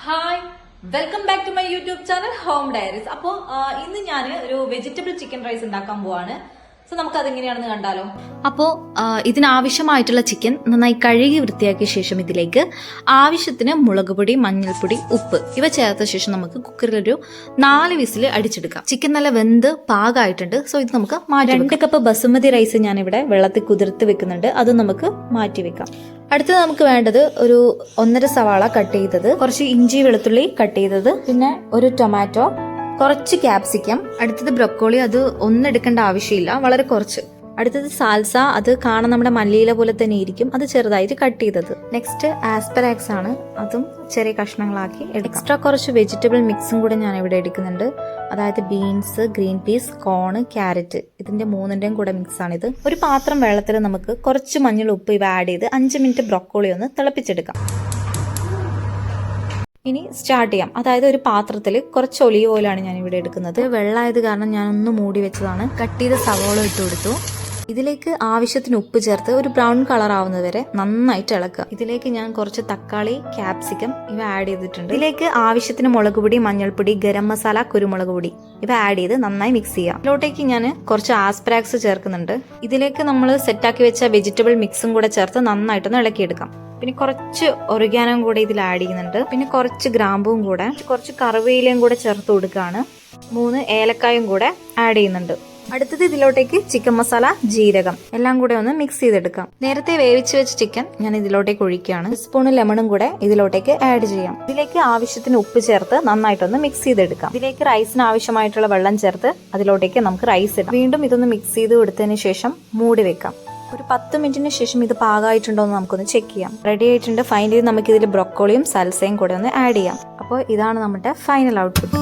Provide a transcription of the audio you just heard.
Hi, welcome back to my YouTube channel home diaries. അപ്പോൾ ഇന്ന് ഞാൻ ഒരു വെജിറ്റബിൾ ചിക്കൻ റൈസ് ഉണ്ടാക്കാൻ പോവാണ്. സോ നമുക്ക് അതെങ്ങനെയാണെന്ന് കണ്ടാലോ. അപ്പോൾ ഇതിനാവശ്യമായിട്ടുള്ള ചിക്കൻ നന്നായി കഴുകി വൃത്തിയാക്കിയ ശേഷം ഇതിലേക്ക് ആവശ്യത്തിന് മുളക് പൊടി, മഞ്ഞൾപ്പൊടി, ഉപ്പ് ഇവ ചേർത്ത ശേഷം നമുക്ക് കുക്കറിലൊരു 4 വിസിൽ അടിച്ചെടുക്കാം. ചിക്കൻ നല്ല വെന്ത് പാകമായിട്ടുണ്ട്. സോ ഇത് നമുക്ക് മാറ്റി 2 കപ്പ് ബസുമതി റൈസ് ഞാനിവിടെ വെള്ളത്തിൽ കുതിർത്ത് വെക്കുന്നുണ്ട്. അത് നമുക്ക് മാറ്റി വെക്കാം. അടുത്തത് നമുക്ക് വേണ്ടത് ഒരു 1.5 സവാള കട്ട് ചെയ്തത്, കുറച്ച് ഇഞ്ചി വെളുത്തുള്ളി കട്ട് ചെയ്തത്, പിന്നെ ഒരു ടൊമാറ്റോ, കുറച്ച് ക്യാപ്സിക്കം, അടുത്തത് ബ്രൊക്കോളി, അത് ഒന്നും എടുക്കേണ്ട ആവശ്യമില്ല, വളരെ കുറച്ച്. അടുത്തത് സാൽസ, അത് കാണാൻ നമ്മുടെ മല്ലിയില പോലെ തന്നെ ഇരിക്കും, അത് ചെറുതായിട്ട് കട്ട് ചെയ്തത്. നെക്സ്റ്റ് ആസ്പെറാക്സ് ആണ്, അതും ചെറിയ കഷ്ണങ്ങളാക്കി എടുക്കാം. എക്സ്ട്രാ കുറച്ച് വെജിറ്റബിൾ മിക്സും കൂടെ ഞാൻ ഇവിടെ എടുക്കുന്നുണ്ട്. അതായത് beans, green peas, cone, carrot, ഇതിന്റെ 3ന്റെയും കൂടെ മിക്സ് ആണിത്. ഒരു പാത്രം വെള്ളത്തിൽ നമുക്ക് കുറച്ച് മഞ്ഞൾ, ഉപ്പ് ഇവ ആഡ് ചെയ്ത് 5 മിനിറ്റ് ബ്രൊക്കോളി ഒന്ന് തിളപ്പിച്ചെടുക്കാം. ഇനി സ്റ്റാർട്ട് ചെയ്യാം. അതായത് ഒരു പാത്രത്തിൽ കുറച്ച് ഒലിവ് ഓയിലാണ് ഞാൻ ഇവിടെ എടുക്കുന്നത്. വെള്ളമായത് കാരണം ഞാൻ ഒന്ന് മൂടി വെച്ചതാണ്. കട്ട് ചെയ്ത സവോള ഇട്ട് കൊടുത്തു. ഇതിലേക്ക് ആവശ്യത്തിന് ഉപ്പ് ചേർത്ത് ഒരു ബ്രൗൺ കളർ ആവുന്നത് വരെ നന്നായിട്ട് ഇളക്കുക. ഇതിലേക്ക് ഞാൻ കുറച്ച് തക്കാളി, ക്യാപ്സിക്കം ഇവ ആഡ് ചെയ്തിട്ടുണ്ട്. ഇതിലേക്ക് ആവശ്യത്തിന് മുളക് പൊടി, മഞ്ഞൾപ്പൊടി, ഗരം മസാല, കുരുമുളക് പൊടി ഇവ ആഡ് ചെയ്ത് നന്നായി മിക്സ് ചെയ്യാം. ഇതിലോട്ടേക്ക് ഞാൻ കുറച്ച് ആസ്പെറാക്സ് ചേർക്കുന്നുണ്ട്. ഇതിലേക്ക് നമ്മൾ സെറ്റാക്കി വെച്ച വെജിറ്റബിൾ മിക്സും കൂടെ ചേർത്ത് നന്നായിട്ടൊന്ന് ഇളക്കിയെടുക്കാം. പിന്നെ കുറച്ച് ഒറിഗാനോയും കൂടെ ഇതിൽ ആഡ് ചെയ്യുന്നുണ്ട്. പിന്നെ കുറച്ച് ഗ്രാമ്പും കൂടെ, കുറച്ച് കറിവേപ്പിലയും കൂടെ ചേർത്ത് കൊടുക്കുകയാണ്. 3 ഏലക്കായും കൂടെ ആഡ് ചെയ്യുന്നുണ്ട്. അടുത്തത് ഇതിലോട്ടേക്ക് ചിക്കൻ മസാല, ജീരകം എല്ലാം കൂടെ ഒന്ന് മിക്സ് ചെയ്തെടുക്കാം. നേരത്തെ വേവിച്ച് വെച്ച ചിക്കൻ ഞാൻ ഇതിലോട്ടേക്ക് ഒഴിക്കുകയാണ്. 1 സ്പൂൺ ലെമണും കൂടെ ഇതിലോട്ടേക്ക് ആഡ് ചെയ്യാം. ഇതിലേക്ക് ആവശ്യത്തിന് ഉപ്പ് ചേർത്ത് നന്നായിട്ടൊന്ന് മിക്സ് ചെയ്തെടുക്കാം. ഇതിലേക്ക് റൈസിന് ആവശ്യമായിട്ടുള്ള വെള്ളം ചേർത്ത് അതിലോട്ടേക്ക് നമുക്ക് റൈസ് ഇടാം. വീണ്ടും ഇതൊന്ന് മിക്സ് ചെയ്ത് കൊടുത്തതിന് ശേഷം മൂടി വെക്കാം. ഒരു 10 മിനിറ്റിന് ശേഷം ഇത് പാകമായിട്ടുണ്ടോ എന്ന് നമുക്കൊന്ന് ചെക്ക് ചെയ്യാം. റെഡി ആയിട്ടുണ്ട്. ഫൈനലി നമുക്ക് ഇതിൽ ബ്രൊക്കോളിയും സൽസയും കൂടെ ഒന്ന് ആഡ് ചെയ്യാം. അപ്പോൾ ഇതാണ് നമ്മുടെ ഫൈനൽ ഔട്ട്പുട്ട്.